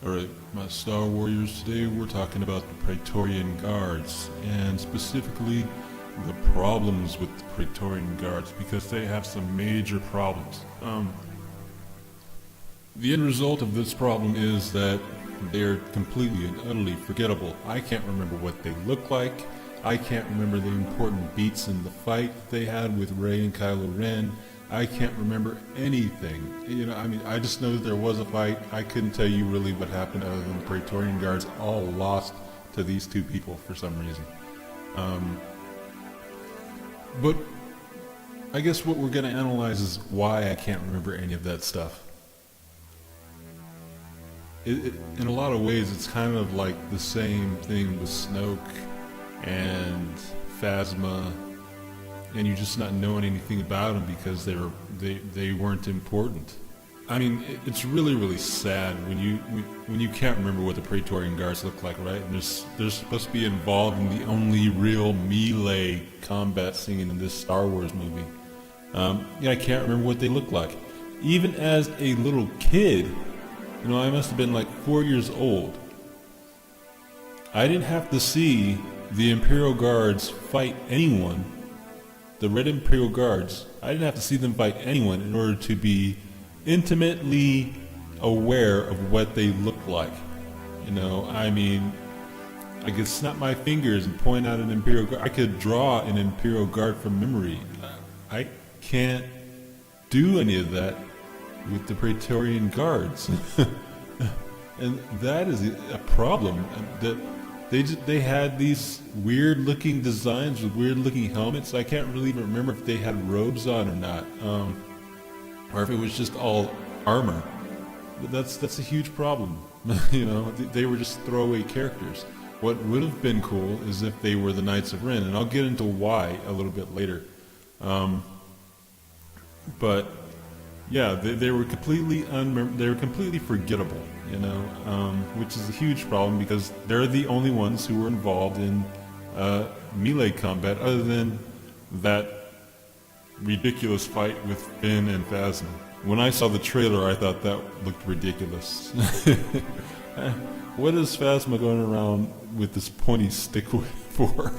Alright, my Star Warriors, today we're talking about the Praetorian Guards, and specifically the problems with the Praetorian Guards, because they have some major problems. The end result of this problem is that they're completely and utterly forgettable. I can't remember what they look like. I can't remember the important beats in the fight they had with Rey and Kylo Ren. I can't remember anything. I just know that there was a fight. I couldn't tell you really what happened other than the Praetorian Guards all lost to these two people for some reason. But I guess what we're going to analyze is why I can't remember any of that stuff. In a lot of ways, it's kind of like the same thing with Snoke and Phasma, and you just not knowing anything about them because they weren't important. I mean, it's really sad when you can't remember what the Praetorian Guards look like, right? And they're supposed to be involved in the only real melee combat scene in this Star Wars movie. I can't remember what they look like. Even as a little kid, I must have been like 4 years old. I didn't have to see the Imperial Guards fight anyone. The Red Imperial Guards, I didn't have to see them fight anyone in order to be intimately aware of what they look like. I could snap my fingers and point out an Imperial Guard. I could draw an Imperial Guard from memory. I can't do any of that with the Praetorian Guards. And that is a problem. That they had these weird-looking designs with weird-looking helmets. I can't really even remember if they had robes on or not, or if it was just all armor. But that's a huge problem. They were just throwaway characters. What would have been cool is if they were the Knights of Ren, and I'll get into why a little bit later. But yeah, they were completely they were completely forgettable. Which is a huge problem because they're the only ones who were involved in melee combat other than that ridiculous fight with Finn and Phasma. When I saw the trailer, I thought that looked ridiculous. What is Phasma going around with this pointy stick for?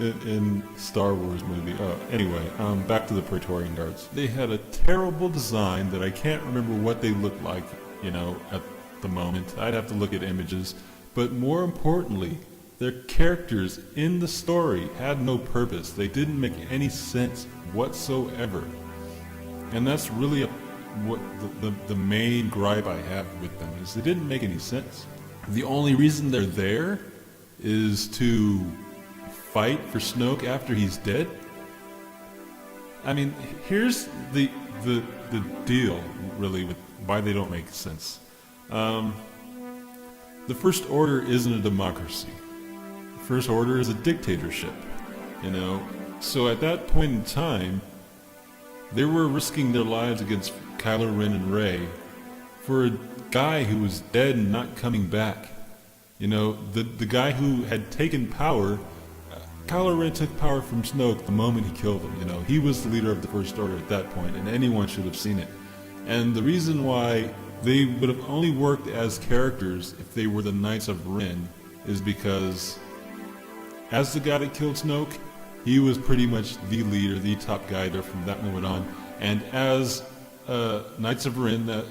in Star Wars movie. Anyway, back to the Praetorian Guards. They had a terrible design that I can't remember what they looked like, at the moment. I'd have to look at images. But more importantly, their characters in the story had no purpose. They didn't make any sense whatsoever. And that's really what the main gripe I have with them is they didn't make any sense. The only reason they're there is to fight for Snoke after he's dead. I mean, here's the deal, really, with why they don't make sense. The First Order isn't a democracy. The First Order is a dictatorship, So at that point in time, they were risking their lives against Kylo Ren and Rey for a guy who was dead and not coming back. The guy who had taken power. Kylo Ren took power from Snoke the moment he killed him. He was the leader of the First Order at that point, and anyone should have seen it. And the reason why they would have only worked as characters if they were the Knights of Ren is because as the guy that killed Snoke, he was pretty much the leader, the top guy there from that moment on. And as Knights of Ren,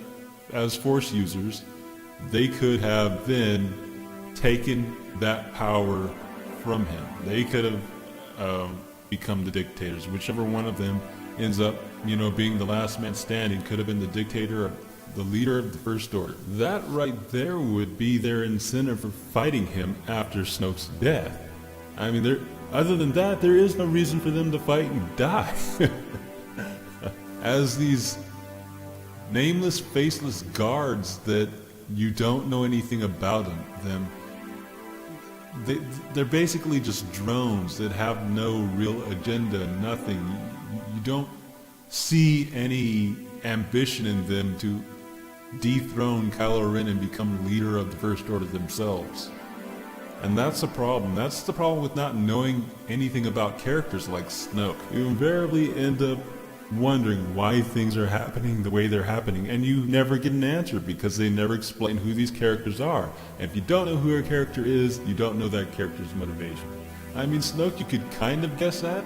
as Force users, they could have then taken that power from him. They could have become the dictators. Whichever one of them ends up, being the last man standing could have been the dictator or the leader of the First Order. That right there would be their incentive for fighting him after Snoke's death. I mean, other than that, there is no reason for them to fight and die. As these nameless, faceless guards that you don't know anything about them, they're basically just drones that have no real agenda, nothing. You don't see any ambition in them to dethrone Kylo Ren and become leader of the First Order themselves. And that's a problem. That's the problem with not knowing anything about characters like Snoke. You invariably end up wondering why things are happening the way they're happening, and you never get an answer because they never explain who these characters are. And if you don't know who a character is, you don't know that character's motivation. I mean, Snoke, you could kind of guess that,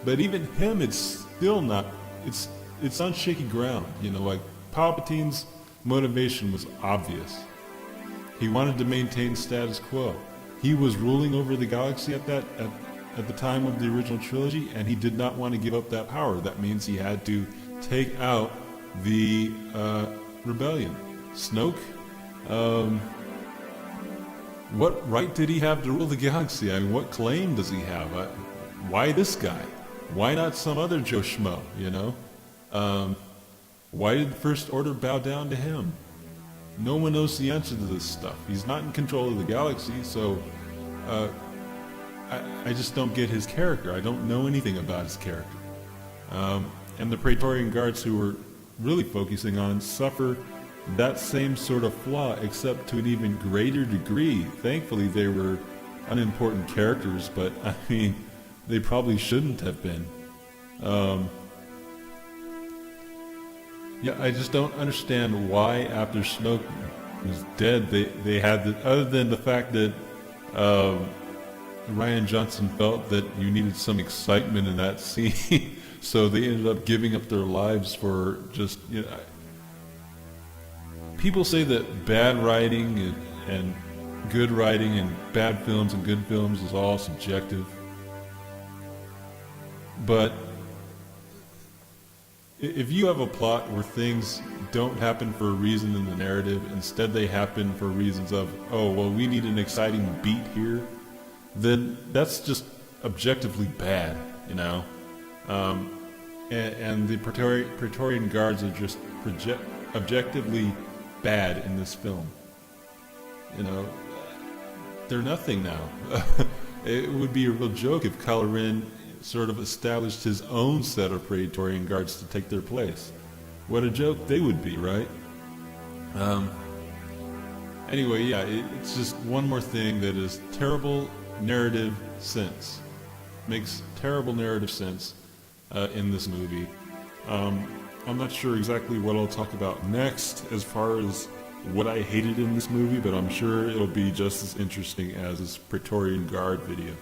but even him, it's still not. It's on shaky ground. You know, like Palpatine's motivation was obvious. He wanted to maintain status quo. He was ruling over the galaxy at the time of the original trilogy, and he did not want to give up that power. That means he had to take out the rebellion. Snoke, what right did he have to rule the galaxy? I mean, what claim does he have? Why this guy? Why not some other Joe Schmo, you know? Why did the First Order bow down to him? No one knows the answer to this stuff. He's not in control of the galaxy, so I just don't get his character. I don't know anything about his character. And the Praetorian Guards, who were really focusing on, suffer that same sort of flaw, except to an even greater degree. Thankfully, they were unimportant characters, but I mean, they probably shouldn't have been. Yeah, I just don't understand why after Snoke was dead, they had the, other than the fact that Ryan Johnson felt that you needed some excitement in that scene, so they ended up giving up their lives for just, you know. People say that bad writing and good writing and bad films and good films is all subjective, but if you have a plot where things don't happen for a reason in the narrative, instead they happen for reasons of, oh, well, we need an exciting beat here, then that's just objectively bad, you know? And the Praetorian Guards are just objectively bad in this film. You know, they're nothing now. It would be a real joke if Kylo Ren sort of established his own set of Praetorian Guards to take their place. What a joke they would be, right? Anyway, yeah, it's just one more thing that is terrible narrative sense. Makes terrible narrative sense in this movie. I'm not sure exactly what I'll talk about next as far as what I hated in this movie, but I'm sure it'll be just as interesting as this Praetorian Guard video.